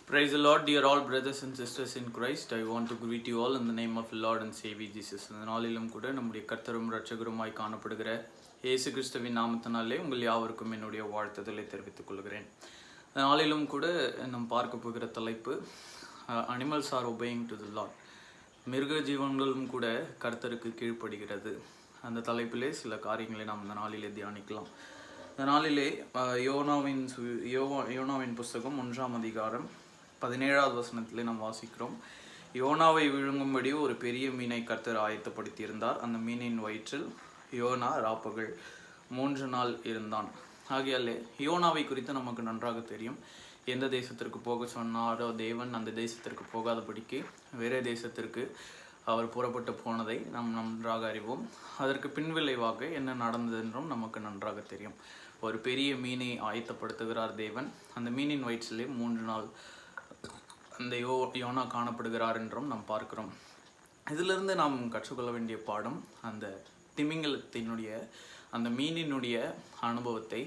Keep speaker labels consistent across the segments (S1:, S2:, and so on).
S1: Praise the Lord, dear all brothers and sisters in Christ. I want to greet you all in the name of Lord and Savior Jesus. இந்த நாளிலும் கூட நம்முடைய கர்த்தரும் இரட்சகருமாய் காணப்படுகிற இயேசு கிறிஸ்துவின் நாமத்தினாலே உங்கள் யாவருக்கும் என்னுடைய வாழ்த்துதலை தெரிவித்துக் கொள்கிறேன். இந்த நாளிலும் கூட நாம் பார்க்க போகிற தலைப்பு animals are obeying to the lord. மிருக ஜீவன்களும் கூட கர்த்தருக்கு கீழ்ப்படுகிறது. அந்த தலைப்பிலே சில காரியங்களை நாம் இந்த நாளிலே தியானிக்கலாம். இந்த நாளிலே யோனாவின் புஸ்தகம் 1ஆம் அதிகாரம் 17வது வசனத்திலே நாம் வாசிக்கிறோம். யோனாவை விழுங்கும்படி ஒரு பெரிய மீனை கர்த்தர் ஆயத்தப்படுத்தியிருந்தார். அந்த மீனின் வயிற்றில் யோனா ராப்பகல் 3 நாள் இருந்தான். ஆகையாலே யோனாவை குறித்து நமக்கு நன்றாக தெரியும். எந்த தேசத்திற்கு போக சொன்னாரோ தேவன் அந்த தேசத்திற்கு போகாதபடிக்கு வேறே தேசத்திற்கு அவர் புறப்பட்டு போனதை நாம் நன்றாக அறிவோம். அதற்கு பின்விளைவாக என்ன நடந்தது என்றும் நமக்கு நன்றாக தெரியும். ஒரு பெரிய மீனை ஆயத்தப்படுத்துகிறார் தேவன். அந்த மீனின் வயிற்றிலே 3 நாள் அந்த யோனா காணப்படுகிறார் என்றும் நாம் பார்க்கிறோம். இதிலிருந்து நாம் கற்றுக்கொள்ள வேண்டிய பாடம், அந்த திமிங்கலத்தினுடைய அந்த மீனினுடைய அனுபவத்தை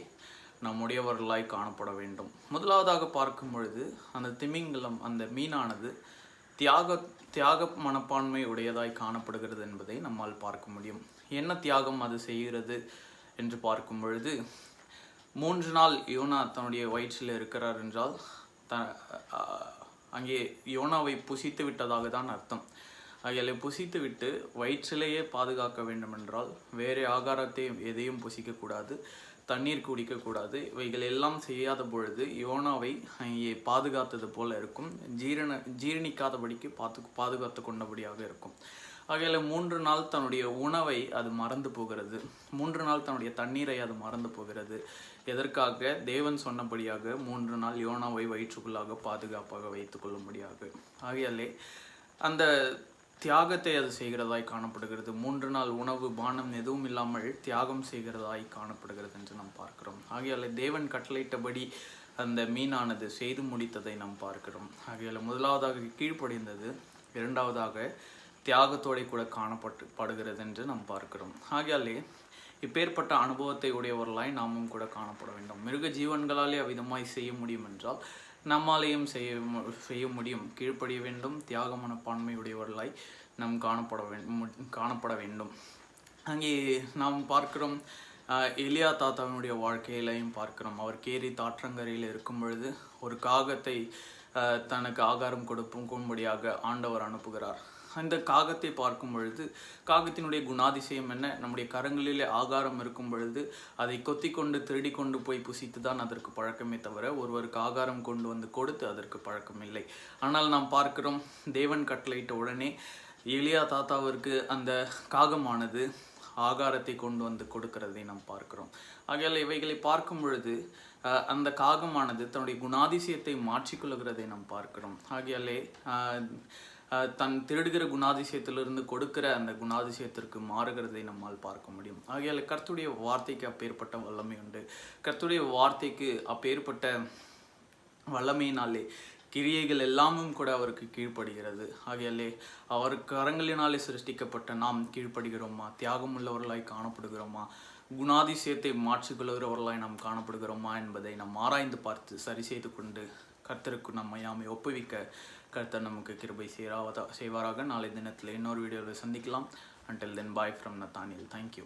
S1: நம்முடையவர்களாய் காணப்பட வேண்டும். முதலாவதாக பார்க்கும் பொழுது அந்த திமிங்கலம், அந்த மீனானது தியாக மனப்பான்மை உடையதாய் காணப்படுகிறது என்பதை நம்மால் பார்க்க முடியும். என்ன தியாகம் அது செய்கிறது என்று பார்க்கும் பொழுது, 3 நாள் யோனா தன்னுடைய வயிற்றில் இருக்கிறார் என்றால் அங்கே யோனாவை புசித்து விட்டதாக தான் அர்த்தம். ஆகையாலே புசித்து விட்டு வயிற்றிலேயே பாதுகாக்க வேண்டும் என்றால் வேறு ஆகாரத்தை எதையும் புசிக்கக்கூடாது, தண்ணீர் குடிக்கக்கூடாது. இவைகள் எல்லாம் செய்யாத பொழுது யோனாவை அங்கே பாதுகாத்தது போல இருக்கும். ஜீரணிக்காதபடிக்கு பாதுகாத்து கொண்டபடியாக இருக்கும். ஆகையால 3 நாள் தன்னுடைய உணவை அது மறந்து போகிறது. 3 நாள் தன்னுடைய தண்ணீரை அது மறந்து போகிறது. எதற்காக? தேவன் சொன்னபடியாக 3 நாள் யோனாவை வயிற்றுக்குள்ளாக பாதுகாப்பாக வைத்துக் கொள்ளும்படியாக. ஆகையாலே அந்த தியாகத்தை அது செய்கிறதாய் காணப்படுகிறது. 3 நாள் உணவு பானம் எதுவும் இல்லாமல் தியாகம் செய்கிறதாய் காணப்படுகிறது என்று நாம் பார்க்கிறோம். ஆகையாலே தேவன் கட்டளையிட்டபடி அந்த மீனானது செய்து முடித்ததை நாம் பார்க்கிறோம். ஆகையால முதலாவதாக கீழ்ப்படிந்தது, இரண்டாவதாக தியாகத்தோடு கூட காணப்படுகிறது என்று நாம் பார்க்கிறோம். ஆகையாலே இப்பேற்பட்ட அனுபவத்தை உடையவர்களாய் நாமும் கூட காணப்பட வேண்டும். மிருக ஜீவன்களாலே அவ்விதமாய் செய்ய முடியும் என்றால் நம்மாலேயும் செய்ய முடியும். கீழ்ப்படிய வேண்டும். தியாக மனப்பான்மை உடையவர்களாய் நாம் காணப்பட வேண்டும். அங்கே நாம் பார்க்கிறோம், எலியா தாத்தாவினுடைய வாழ்க்கையிலையும் பார்க்கிறோம். அவர் கேரி தாற்றங்கரையில் இருக்கும் பொழுது ஒரு காகத்தை தனக்கு ஆகாரம் கொடுக்கும்படியாக ஆண்டவர் அனுப்புகிறார். அந்த காகத்தை பார்க்கும் பொழுது காகத்தினுடைய குணாதிசயம் என்ன? நம்முடைய கரங்களிலே ஆகாரம் இருக்கும் பொழுது அதை கொத்தி கொண்டு திருடி கொண்டு போய் புசித்து தான் அதற்கு பழக்கமே தவிர ஒருவருக்கு ஆகாரம் கொண்டு வந்து கொடுத்து அதற்கு பழக்கம் இல்லை. ஆனால் நாம் பார்க்கிறோம், தேவன் கட்டளையிட்ட உடனே எலியா தாத்தாவிற்கு அந்த காகமானது ஆகாரத்தை கொண்டு வந்து கொடுக்கிறதை நாம் பார்க்கிறோம். ஆகையால் இவைகளை பார்க்கும் பொழுது அந்த காகமானது தன்னுடைய குணாதிசயத்தை மாற்றிக்கொள்கிறதை நாம் பார்க்கிறோம். ஆகையாலே தன் திருடுகிற குணாதிசயத்திலிருந்து கொடுக்கிற அந்த குணாதிசயத்திற்கு மாறுகிறதை நம்மால் பார்க்க முடியும். ஆகையால் கர்த்தருடைய வார்த்தைக்கு அப்பேற்பட்ட வல்லமை உண்டு. கர்த்தருடைய வார்த்தைக்கு அப்பேற்பட்ட வல்லமையினாலே கிரியைகள் எல்லாமும் கூட அவருக்கு கீழ்ப்படுகிறது. ஆகையாலே அவர் கரங்களினாலே சிருஷ்டிக்கப்பட்ட நாம் கீழ்ப்படுகிறோமா? தியாகம் உள்ளவர்களாய் காணப்படுகிறோமா? குணாதிசயத்தை மாற்றிக்கொள்கிறவர்களாய் நாம் காணப்படுகிறோமா என்பதை நாம் ஆராய்ந்து பார்த்து சரி செய்து கொண்டு கர்த்தருக்கு நம்மை ஒப்புவிக்க கர்த்தர் நமக்கு கிருபை செய்வாராக. நாளை தினத்தில் இன்னொரு வீடியோவில் சந்திக்கலாம். Until then, bye from Nathanael. Thank you.